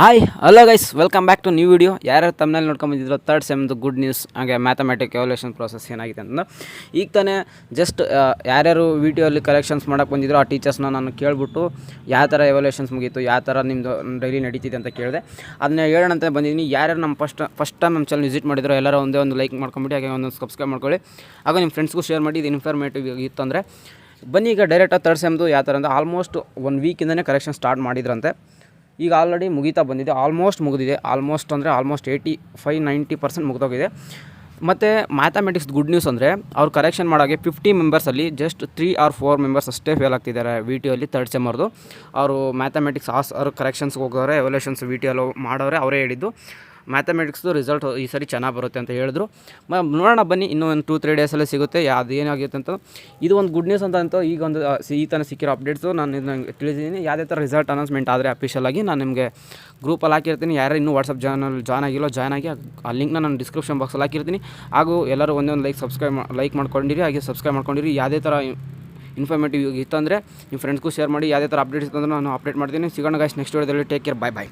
Hi hello guys, welcome back to new video. ಯಾರ್ಯಾರು ತಮ್ಮನಲ್ಲಿ ನೋಡ್ಕೊಂಬಂದಿದ್ರು ಥರ್ಡ್ ಸೆಮ್ದು ಗುಡ್ ನ್ಯೂಸ್, ಹಾಗೆ ಮ್ಯಾಥಮೆಟಿಕ್ ಎವಲ್ಯೂಷನ್ ಪ್ರೋಸೆಸ್ ಏನಾಗಿದೆ ಅಂತ ಈಗ ತಾನೇ ಜಸ್ಟ್ ಯಾರ್ಯಾರು ವಿಡಿಯೋಲ್ಲಿ ಕಲೆಕ್ಷನ್ಸ್ ಮಾಡೋಕ್ಕೆ ಬಂದಿದ್ರು ಆ ಟೀಚರ್ಸ್ನ ನಾನು ಕೇಳಿಬಿಟ್ಟು ಯಾವ ಥರ ಎವಲ್ಯೂಷನ್ಸ್ ಮುಗೀತು, ಯಾವ ಥರ ನಿಮ್ಮದು ಡೈಲಿ ನಡೀತಿದೆ ಅಂತ ಕೇಳಿದೆ. ಅದನ್ನ ಹೇಳೋಣ ಅಂತ ಬಂದಿದ್ದೀನಿ. ಯಾರ್ಯಾರು ನಮ್ಮ ಫಸ್ಟ್ ಟೈಮ್ ನಮ್ಮ ಚಾನಲ್ ವಿಸಿಟ್ ಮಾಡಿದ್ರು ಎಲ್ಲರೂ ಒಂದೇ ಒಂದು ಲೈಕ್ ಮಾಡ್ಕೊಂಬಿಟ್ಟು, ಹಾಗೆ ಒಂದೊಂದು ಸಬ್ಸ್ಕ್ರೈಬ್ ಮಾಡ್ಕೊಳ್ಳಿ, ಹಾಗೆ ನಿಮ್ಮ ಫ್ರೆಂಡ್ಸ್ಗೂ ಶೇರ್ ಮಾಡಿ. ಇದು ಇನ್ಫಾರ್ಮೇಟಿವ್ ಇತ್ತು ಅಂದರೆ ಬನ್ನಿ. ಈಗ ಡೈರೆಕ್ಟಾಗಿ ಥರ್ಡ್ ಸೆಮ್ದು ಯಾವ ಥರ ಅಂದರೆ ಆಲ್ಮೋಸ್ಟ್ 1 ವೀಕಿಂದನೇ ಕರೆಕ್ಷನ್ ಸ್ಟಾರ್ಟ್ ಮಾಡಿದ್ರಂತೆ. ಈಗ ಆಲ್ರೆಡಿ ಮುಗೀತಾ ಬಂದಿದೆ, ಆಲ್ಮೋಸ್ಟ್ ಮುಗಿದಿದೆ. ಆಲ್ಮೋಸ್ಟ್ 85-90% ಮುಗಿದೋಗಿದೆ. ಮತ್ತು ಮ್ಯಾಥಮೆಟಿಕ್ಸ್ ಗುಡ್ ನ್ಯೂಸ್ ಅಂದರೆ ಅವ್ರು ಕರೆಕ್ಷನ್ ಮಾಡೋಕ್ಕೆ 50 ಮೆಂಬರ್ಸಲ್ಲಿ ಜಸ್ಟ್ 3 or 4 ಮೆಂಬರ್ಸ್ ಅಷ್ಟೇ ಫೇಲ್ ಆಗ್ತಿದ್ದಾರೆ ವಿ ಟಿ ಅಲ್ಲಿ ಥರ್ಡ್ ಸೆಮ್ಮರ್ದು. ಅವರು ಮ್ಯಾಥಮೆಟಿಕ್ಸ್ ಅವ್ರು ಕರೆಕ್ಷನ್ಸ್ಗೆ ಹೋಗೋರೆ, ಎವಲ್ಯೂಷನ್ಸ್ ವಿ ಟಿ ಅಲ್ಲಿ ಮಾಡೋರೆ. ಅವರೇ ಹೇಳಿದ್ದು ಮ್ಯಾಥಮೆಟಿಕ್ಸ್ದು ರಿಸಲ್ಟ್ ಈ ಸರಿ ಚೆನ್ನಾಗಿ ಬರುತ್ತೆ ಅಂತ ಹೇಳಿದ್ರು. ನೋಡೋಣ ಬನ್ನಿ, ಇನ್ನೂ ಒಂದು 2-3 ಡೇಸಲ್ಲೇ ಸಿಗುತ್ತೆ ಅದು ಏನಾಗುತ್ತೆ ಅಂತ. ಇದು ಒಂದು ಗುಡ್ ನ್ಯೂಸ್ ಅಂತ ಈಗ ಒಂದು ಈ ಥರ ಸಿಕ್ಕಿರೋ ಅಪ್ಡೇಟ್ಸು ನಾನು ಇದನ್ನು ತಿಳಿಸಿದ್ದೀನಿ. ಯಾವುದೇ ಥರ ರಿಸಲ್ಟ್ ಅನೌನ್ಸ್ಮೆಂಟ್ ಆದರೆ ಅಫಿಷಿಯಲಾಗಿ ನಾನು ನಿಮಗೆ ಗ್ರೂಪಲ್ಲಿ ಹಾಕಿರ್ತೀನಿ. ಯಾರು ಇನ್ನೂ ವಾಟ್ಸಪ್ ಚಾನಲ್ ಜಾಯ್ನ್ ಆಗಿಲ್ಲ, ಜಾಯ್ನ್ ಆಗಿ ಆ ಲಿಂಕ್ನ ನಾನು ಡಿಸ್ಕ್ರಿಪ್ಷನ್ ಬಾಕ್ಸಲ್ಲಿ ಹಾಕಿರ್ತೀನಿ. ಹಾಗೂ ಎಲ್ಲರೂ ಒಂದೇ ಒಂದು ಲೈಕ್ ಮಾಡ್ಕೊಂಡಿರಿ, ಹಾಗೆ ಸಬ್ಸ್ಕ್ರೈಬ್ ಮಾಡ್ಕೊಂಡಿರಿ. ಯಾವುದೇ ಥರ ಇನ್ಫಾರ್ಮೇಟಿವ್ ಇತ್ತಂದರೆ ನಿಮ್ಮ ಫ್ರೆಂಡ್ಸ್ಗೂ ಶೇರ್ ಮಾಡಿ. ಯಾವುದೇ ಥರ ಅಪ್ಡೇಟ್ಸ್ ಇತ್ತಂದ್ರೆ ನಾನು ಅಪ್ಡೇಟ್ ಮಾಡ್ತೀನಿ. ಸಿಗೋಣ ಗೈಸ್ ನೆಕ್ಸ್ಟ್ ವಿಡಿಯೋದಲ್ಲಿ. ಟೇಕ್ ಕೇರ್, ಬಾಯ್.